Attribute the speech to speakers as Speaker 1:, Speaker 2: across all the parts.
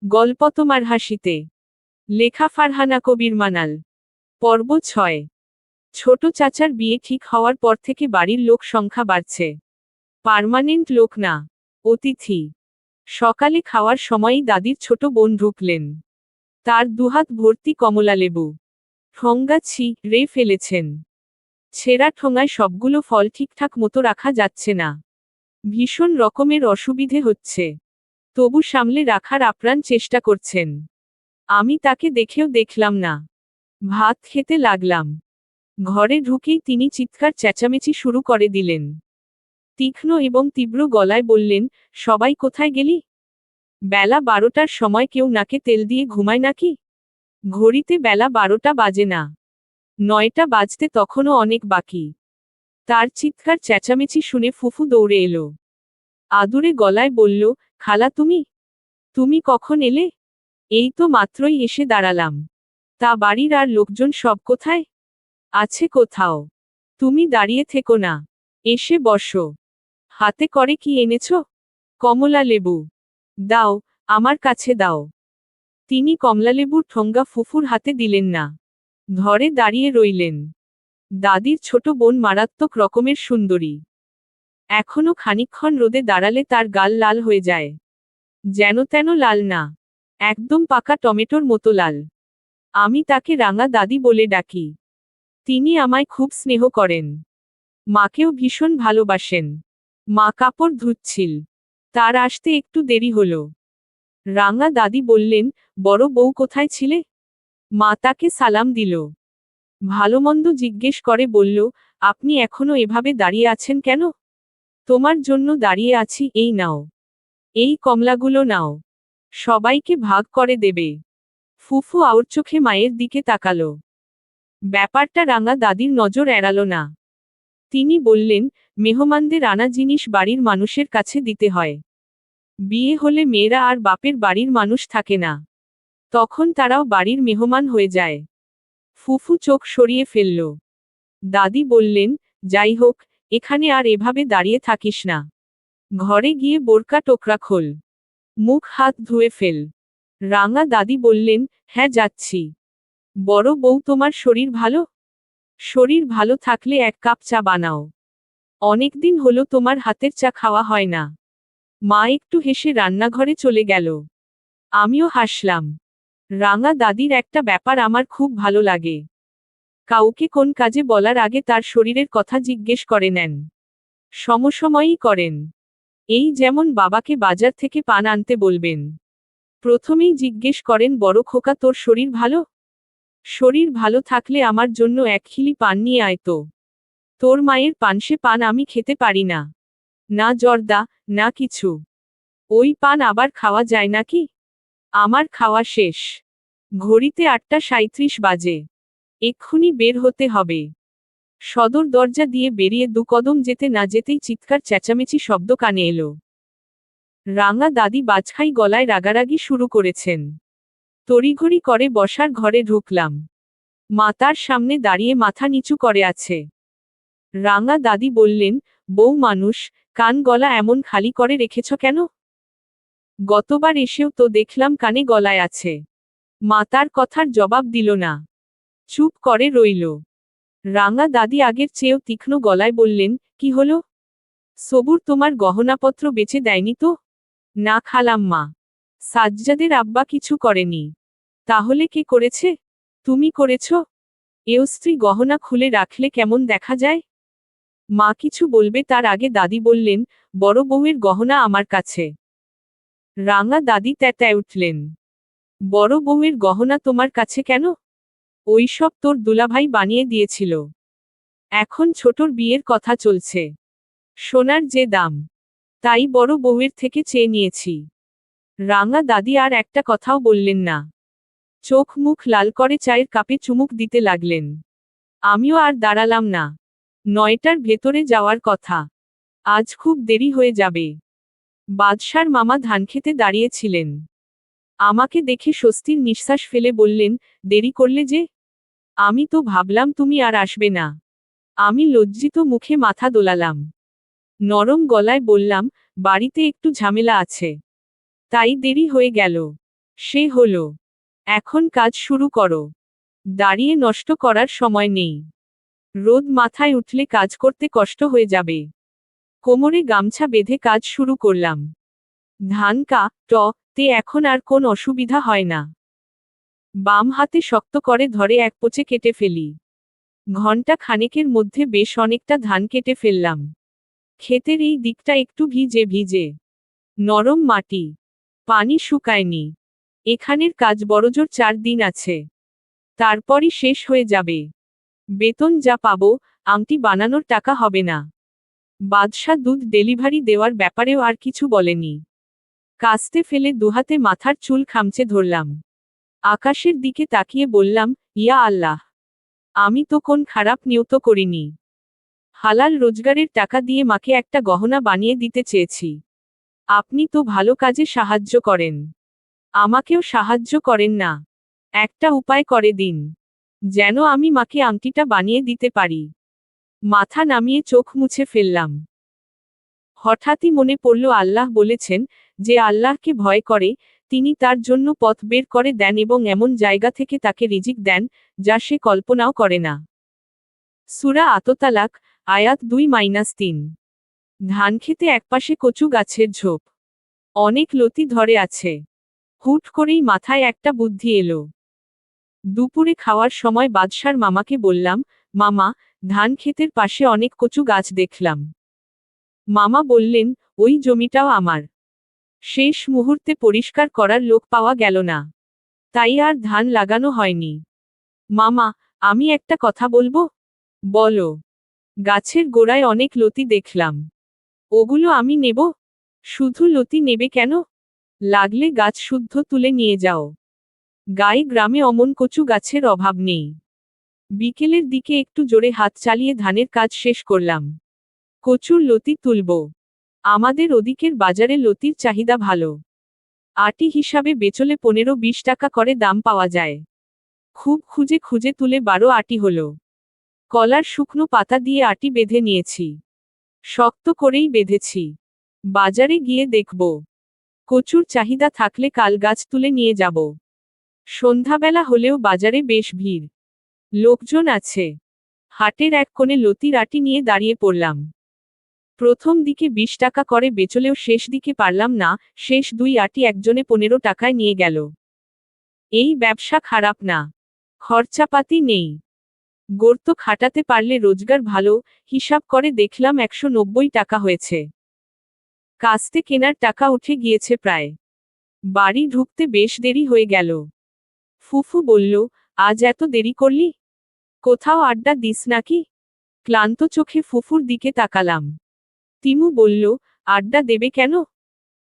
Speaker 1: গল্প তোমার হাসিতে। লেখা ফারহানা কবির মানাল। পর্ব 6। ছোট চাচার বিয়ে ঠিক হওয়ার পর থেকে বাড়ির লোক সংখ্যা বাড়ছে। পার্মানেন্ট লোক না, অতিথি। সকালে খাওয়ার সময়ই দাদির ছোট বোন ঢুকলেন। তার দুহাত ভর্তি কমলা লেবু। ঠোঙ্গা ছিঁড়ে ফেলেছেন। ছেঁড়া ঠোঙায় সবগুলো ফল ঠিকঠাক মতো রাখা যাচ্ছে না। ভীষণ রকমের অসুবিধে হচ্ছে, তবু সামলে রাখার আপ্রাণ চেষ্টা করছেন। আমি তাকে দেখেও দেখলাম না। ভাত খেতে লাগলাম। ঘরে ঢুকেই তিনি চিৎকার চেঁচামেচি শুরু করে দিলেন। তীক্ষ্ণ এবং তীব্র গলায় বললেন, সবাই কোথায় গেলি? বেলা 12টার সময় কেউ নাকে তেল দিয়ে ঘুমায় নাকি? ঘড়িতে বেলা 12টা বাজে না, 9টা বাজতে তখনও অনেক বাকি। তার চিৎকার চেঁচামেচি শুনে ফুফু দৌড়ে এলো। আদুরে গলায় বলল, খালা তুমি তুমি কখন এলে? এই তো মাত্রই এসে দাঁড়ালাম। তা বাড়ির আর লোকজন সব কোথায়? আছে কোথাও। তুমি দাঁড়িয়ে থেকো না, এসে বসো। হাতে করে কি এনেছ? কমলা লেবু। দাও, আমার কাছে দাও। তিনি কমলালেবুর ঠোঙ্গা ফুফুর হাতে দিলেন না, ধরে দাঁড়িয়ে রইলেন। দাদির ছোট বোন মারাত্মক রকমের সুন্দরী। এখনো খানিকক্ষণ রোদে দাঁড়ালে তার গাল লাল হয়ে যায়। যেন তেন লাল না, একদম পাকা টমেটোর মতো লাল। আমি তাকে রাঙা দাদি বলে ডাকি। তিনি আমায় খুব স্নেহ করেন। মাকেও ভীষণ ভালোবাসেন। মা কাপড় ধুচ্ছিল, তার আসতে একটু দেরি হলো। রাঙা দাদি বললেন, বড় বউ কোথায় ছিলে? মা তাকে সালাম দিল। ভালোমন্দ জিজ্ঞেস করে বলল, আপনি এখনো এভাবে দাঁড়িয়ে আছেন কেন? তোমার জন্য দাঁড়িয়ে আছি, এই নাও। এই কমলাগুলো নাও, সবাইকে ভাগ করে দেবে। ফুফু আউর চোখে মায়ের দিকে তাকালো। ব্যাপারটা রাঙা দাদির নজর এড়ালো না। তিনি বললেন, মেহমানদের আনা জিনিস বাড়ির মানুষের কাছে দিতে হয়। বিয়ে হলে মেয়েরা আর বাপের বাড়ির মানুষ থাকে না, তখন তারাও বাড়ির মেহমান হয়ে যায়। ফুফু চোখ সরিয়ে ফেলল। দাদি বললেন, যাই হোক, এখানে আর এভাবে দাঁড়িয়ে থাকিস না। ঘরে গিয়ে বোরকা টোকরা খোল, মুখ হাত ধুয়ে ফেল। রাঙা দাদি বললেন, হ্যাঁ যাচ্ছি। বড় বউ, তোমার শরীর ভালো? শরীর ভালো থাকলে 1 কাপ চা বানাও। অনেকদিন হলো তোমার হাতের চা খাওয়া হয় না। মা একটু হেসে রান্নাঘরে চলে গেল। আমিও হাসলাম। রাঙা দাদির একটা ব্যাপার আমার খুব ভালো লাগে। কাউকে কোন কাজে বলার আগে তার শরীরের কথা জিজ্ঞেস করে নেন। সমসময়ই করেন। এই যেমন বাবাকে বাজার থেকে পান আনতে বলবেন, প্রথমেই জিজ্ঞেস করেন, বড় খোকা, তোর শরীর ভালো? শরীর ভালো থাকলে আমার জন্য 1 খিলি পান নিয়ে আয় তো। তোর মায়ের পানসে পান আমি খেতে পারি না। না জর্দা, না কিছু। ওই পান আবার খাওয়া যায় নাকি? আমার খাওয়া শেষ। ঘড়িতে 8টা 37 বাজে। এক্ষুনি বের হতে হবে। সদর দরজা দিয়ে বেরিয়ে 2 কদম যেতে না যেতেই চিৎকার চেঁচামেচি শব্দ কানে এলো। রাঙা দাদি বাজখাই গলায় রাগারাগি শুরু করেছেন। তড়িঘড়ি করে বসার ঘরে ঢুকলাম। মা তার সামনে দাঁড়িয়ে মাথা নিচু করে আছে। রাঙা দাদি বললেন, বউ মানুষ, কান গলা এমন খালি করে রেখেছ কেন? গতবার এসেও তো দেখলাম কানে গলায় আছে। মা তার কথার জবাব দিল না, চুপ করে রইল। রাঙা দাদি আগের চেয়েও তীক্ষ্ণ গলায় বললেন, কি হলো? সবুর তোমার গহনাপত্র বেচে দেয়নি তো? না খালাম্মা, সাজ্জাদের আব্বা কিছু করেনি। তাহলে কে করেছে? তুমি করেছ? এও স্ত্রী গহনা খুলে রাখলে কেমন দেখা যায়? মা কিছু বলবে তার আগে দাদি বললেন, বড় বউয়ের গহনা আমার কাছে। রাঙা দাদি তেতায় উঠলেন। বড় বউয়ের গহনা তোমার কাছে কেন? ওইসব তোর দুলাভাই বানিয়ে দিয়েছিল। এখন ছোটর বিয়ের কথা চলছে। সোনার যে দাম, তাই বড় বউয়ের থেকে চেয়ে নিয়েছি। রাঙা দাদি আর একটা কথাও বললেন না। চোখ মুখ লাল করে চায়ের কাপে চুমুক দিতে লাগলেন। আমিও আর দাঁড়ালাম না। 9টার ভেতরে যাওয়ার কথা। আজ খুব দেরি হয়ে যাবে। বাদশার মামা ধানক্ষেতে দাঁড়িয়েছিলেন। আমাকে দেখে স্বস্তির নিঃশ্বাস ফেলে বললেন, দেরি করলে যে? আমি তো ভাবলাম তুমি আর আসবে না। আমি লজ্জিত মুখে মাথা দোলালাম। নরম গলায় বললাম, বাড়িতে একটু ঝামেলা আছে, তাই দেরি হয়ে গেল। সে হলো, এখন কাজ শুরু করো। দাঁড়িয়ে নষ্ট করার সময় নেই। রোদ মাথায় উঠলে কাজ করতে কষ্ট হয়ে যাবে। কোমরে গামছা বেঁধে কাজ শুরু করলাম। ধান তে এখন আর কোন অসুবিধা হয় না। বাম হাতে শক্ত করে ধরে এক পোচে কেটে ফেলি। ঘন্টা খানেকের মধ্যে বেশ অনেকটা ধান কেটে ফেললাম। ক্ষেতের এই দিকটা একটু ভিজে ভিজে, নরম মাটি, পানি শুকায়নি। এখানের কাজ বড়জোর 4 দিন আছে, তারপরই শেষ হয়ে যাবে। বেতন যা পাবো, আংটি বানানোর টাকা হবে না। বাদশা দুধ ডেলিভারি দেওয়ার ব্যাপারেও আর কিছু বলেনি। কাস্তে ফেলে দুহাতে মাথার চুল খামচে ধরলাম। আকাশের দিকে তাকিয়ে বললাম, ইয়া আল্লাহ, আমি তো কোন খারাপ নিয়ত করিনি। হালাল রোজগারের টাকা দিয়ে মাকে একটা গহনা বানিয়ে দিতে চেয়েছি। আপনি তো ভালো কাজে সাহায্য করেন, আমাকেও সাহায্য করেন না। একটা উপায় করে দিন, যেন আমি মাকে আংটিটা বানিয়ে দিতে পারি। মাথা নামিয়ে চোখ মুছে ফেললাম। হঠাৎই মনে পড়ল আল্লাহ বলেছেন, যে আল্লাহকে ভয় করে, তিনি তার জন্য পথ বের করে দেন এবং এমন জায়গা থেকে তাকে রিজিক দেন, যা সে কল্পনাও করে না। সূরা আত-তালাক, আয়াত 2-3। ধানক্ষেতে একপাশে কচু গাছের ঝোপ, অনেক লতি ধরে আছে। হুট করেই মাথায় একটা বুদ্ধি এলো। দুপুরে খাওয়ার সময় বাদশার মামাকে বললাম, মামা, ধান ক্ষেতের পাশে অনেক কচু গাছ দেখলাম। মামা বললেন, ওই জমিটাও আমার। শেষ মুহূর্তে পরিষ্কার করার লোক পাওয়া গেল না, তাই আর ধান লাগানো হয়নি। মামা, আমি একটা কথা বলবো? বলো। গাছের গোড়ায় অনেক লতি দেখলাম, ওগুলো আমি নেব? শুধু লতি নেবে কেন? লাগলে গাছ শুদ্ধ তুলে নিয়ে যাও। গ্রামে অমন কচু গাছের অভাব নেই। বিকেলের দিকে একটু জোরে হাত চালিয়ে ধানের কাজ শেষ করলাম। কচুর লতি তুলব। আমাদের ওদিকের বাজারে লতির চাহিদা ভালো। আটি হিসাবে বেচলে 15-20 টাকা করে দাম পাওয়া যায়। খুব খুঁজে খুঁজে তুলে 12 আটি হলো। কলার শুকনো পাতা দিয়ে আটি বেঁধে নিয়েছি। শক্ত করেই বেঁধেছি। বাজারে গিয়ে দেখব। কচুর চাহিদা থাকলে কাল গাছ তুলে নিয়ে যাব। সন্ধ্যাবেলা হলেও বাজারে বেশ ভিড়, লোকজন আছে। হাটের এক কোণে লতির আটি নিয়ে দাঁড়িয়ে পড়লাম। প্রথম দিকে 20 টাকা করে বেচলেও শেষ দিকে পারলাম না, শেষ 2 আটি একজনে 15 টাকায় নিয়ে গেল। এই ব্যবসা খারাপ না, খরচাপাতি নেই। গর্ত খাটাতে পারলে রোজগার ভালো। হিসাব করে দেখলাম 190 টাকা হয়েছে। কাস্তে কেনার টাকা উঠে গিয়েছে প্রায়। বাড়ি ঢুকতে বেশ দেরি হয়ে গেল। ফুফু বলল, আজ এত দেরি করলি? কোথাও আড্ডা দিস নাকি? ক্লান্ত চোখে ফুফুর দিকে তাকালাম। তিমু বলল, আড্ডা দেবে কেন?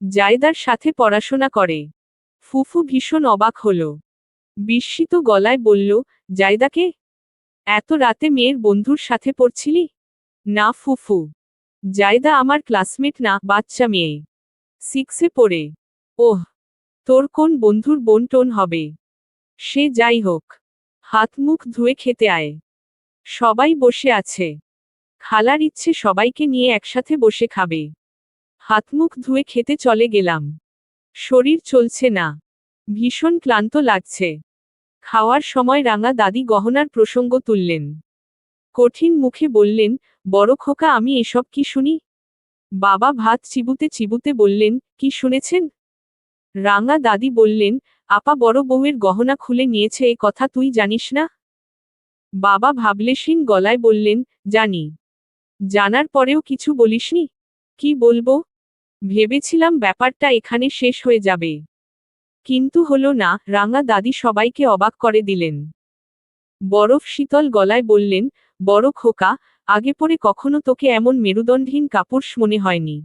Speaker 1: জায়দার সাথে পড়াশোনা করে। ফুফু ভীষণ অবাক হল। বিস্মিত গলায় বলল, জায়দাকে? এত রাতে মেয়ের বন্ধুর সাথে পড়ছিলি? না ফুফু, জায়দা আমার ক্লাসমেট না, বাচ্চা মেয়ে। 6 পড়ে। ওহ, তোর কোন বন্ধুর বোন টোন হবে? সে যাই হোক, হাত মুখ ধুয়ে খেতে আয়। সবাই বসে আছে। খালার ইচ্ছে সবাইকে নিয়ে একসাথে বসে খাবে। হাত মুখ ধুয়ে খেতে চলে গেলাম। শরীর চলছে না, ভীষণ ক্লান্ত লাগছে। খাওয়ার সময় রাঙা দাদি গহনার প্রসঙ্গ তুললেন। কঠিন মুখে বললেন, বড় খোকা, আমি এসব কি শুনি? বাবা ভাত চিবুতে চিবুতে বললেন, কি শুনেছেন? রাঙা দাদি বললেন, আপা বড় বউয়ের গহনা খুলে নিয়েছে, এ কথা তুই জানিস না? বাবা ভাবলেশীন গলায় বললেন, জানি। জানার পরেও কিছু বলিসনি? কি বলবো? ভেবেছিলাম ব্যাপারটা এখানে শেষ হয়ে যাবে, কিন্তু হলো না। রাঙা দাদি সবাইকে অবাক করে দিলেন। বরফ শীতল গলায় বললেন, বড় খোকা, আগে পরে কখনো তোকে এমন মেরুদণ্ডহীন কাপুরুষ মনে হয়নি।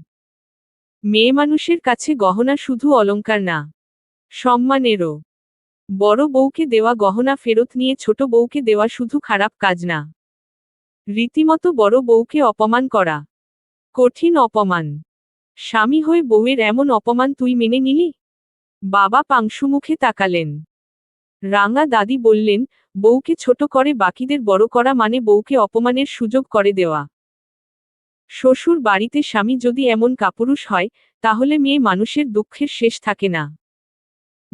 Speaker 1: মেয়ে মানুষের কাছে গহনা শুধু অলংকার না, সম্মানেরও। বড় বউকে দেওয়া গহনা ফেরত নিয়ে ছোট বউকে দেওয়া শুধু খারাপ কাজ না, রীতিমতো বড় বউকে অপমান করা। কঠিন অপমান। স্বামী হয়ে বউয়ের এমন অপমান তুই মেনে নিলি? বাবা পাংশুমুখে তাকালেন। রাঙা দাদি বললেন, বউকে ছোট করে বাকিদের বড় করা মানে বউকে অপমানের সুযোগ করে দেওয়া। শ্বশুর বাড়িতে স্বামী যদি এমন কাপুরুষ হয়, তাহলে মেয়ে মানুষের দুঃখের শেষ থাকে না।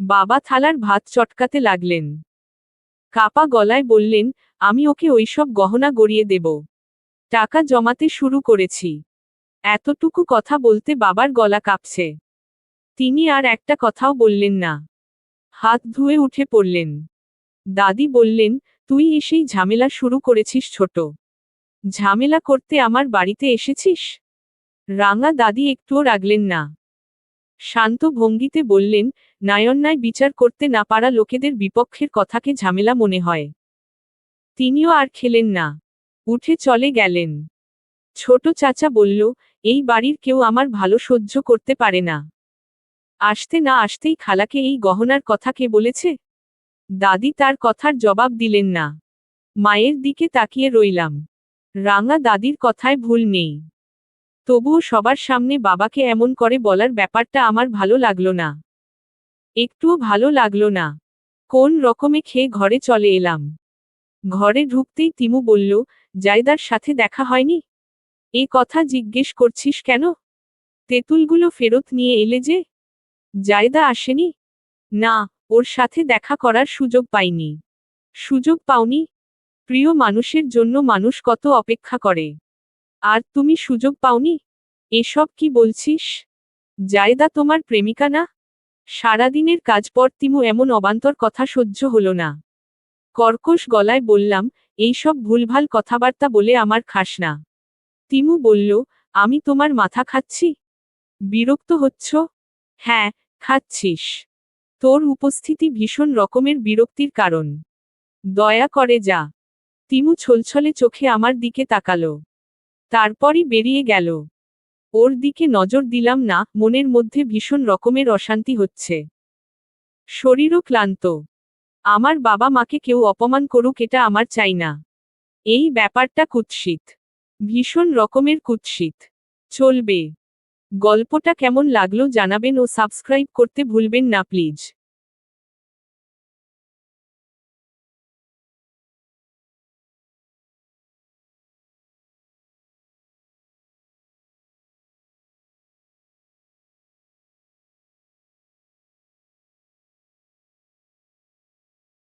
Speaker 1: বাবা থালার ভাত চটকাতে লাগলেন। কাপা গলায় বললেন, আমি ওকে ওইসব গহনা গড়িয়ে দেব। টাকা জমাতে শুরু করেছি। এতটুকু কথা বলতে বাবার গলা কাঁপছে। তিনি আর একটা কথাও বললেন না। হাত ধুয়ে উঠে পড়লেন। দাদি বললেন, তুই এসেই ঝামেলা শুরু করেছিস ছোট। ঝামেলা করতে আমার বাড়িতে এসেছিস? রাঙা দাদি একটুও রাগলেন না। শান্ত ভঙ্গিতে বললেন, ন্যায়ান্যায় বিচার করতে না পারা লোকেদের বিপক্ষের কথাকে ঝামেলা মনে হয়। তিনিও আর খেলেন না। উঠে চলে গেলেন। ছোট চাচা বলল, এই বাড়ির কেউ আমার ভালো সহ্য করতে পারে না। আসতে না আসতেই খালাকে এই গহনার কথা কে বলেছে? দাদি তার কথার জবাব দিলেন না। মায়ের দিকে তাকিয়ে রইলাম। রাঙা দাদির কথায় ভুল নেই। তবুও সবার সামনে বাবাকে এমন করে বলার ব্যাপারটা আমার ভালো লাগলো না। একটুও ভালো লাগলো না। কোন রকমে খেয়ে ঘরে চলে এলাম। ঘরে ঢুকতেই তিমু বলল, জায়দার সাথে দেখা হয়নি? এ কথা জিজ্ঞেস করছিস কেন? তেঁতুলগুলো ফেরত নিয়ে এলে যে? জায়দা আসেনি? না, ওর সাথে দেখা করার সুযোগ পাইনি। সুযোগ পাওনি? প্রিয় মানুষের জন্য মানুষ কত অপেক্ষা করে। আর তুমি সুযোগ পাওনি? এসব কি বলছিস? জায়দা তোমার প্রেমিকা না? সারাদিনের কাজ পর তিমু এমন অবান্তর কথা সহ্য হলো না। কর্কশ গলায় বললাম, এইসব ভুলভাল কথাবার্তা বলে আমার খাস না। তিমু বলল, আমি তোমার মাথা খাচ্ছি? বিরক্ত হচ্ছ? হ্যাঁ, খাচ্ছিস। তোর উপস্থিতি ভীষণ রকমের বিরক্তির কারণ। দয়া করে যা। তিমু ছলছলে চোখে আমার দিকে তাকালো। তারপরই বেরিয়ে গেল। ওর দিকে নজর দিলাম না, মনের মধ্যে ভীষণ রকমের অশান্তি হচ্ছে। শরীরও ক্লান্ত। আমার বাবা মাকে কেউ অপমান করুক, এটা আমার চাই না। এই ব্যাপারটা কুৎসিত। ভীষণ রকমের কুৎসিত। চলবে। গল্পটা কেমন লাগলো জানাবেন ও সাবস্ক্রাইব করতে ভুলবেন না প্লিজ।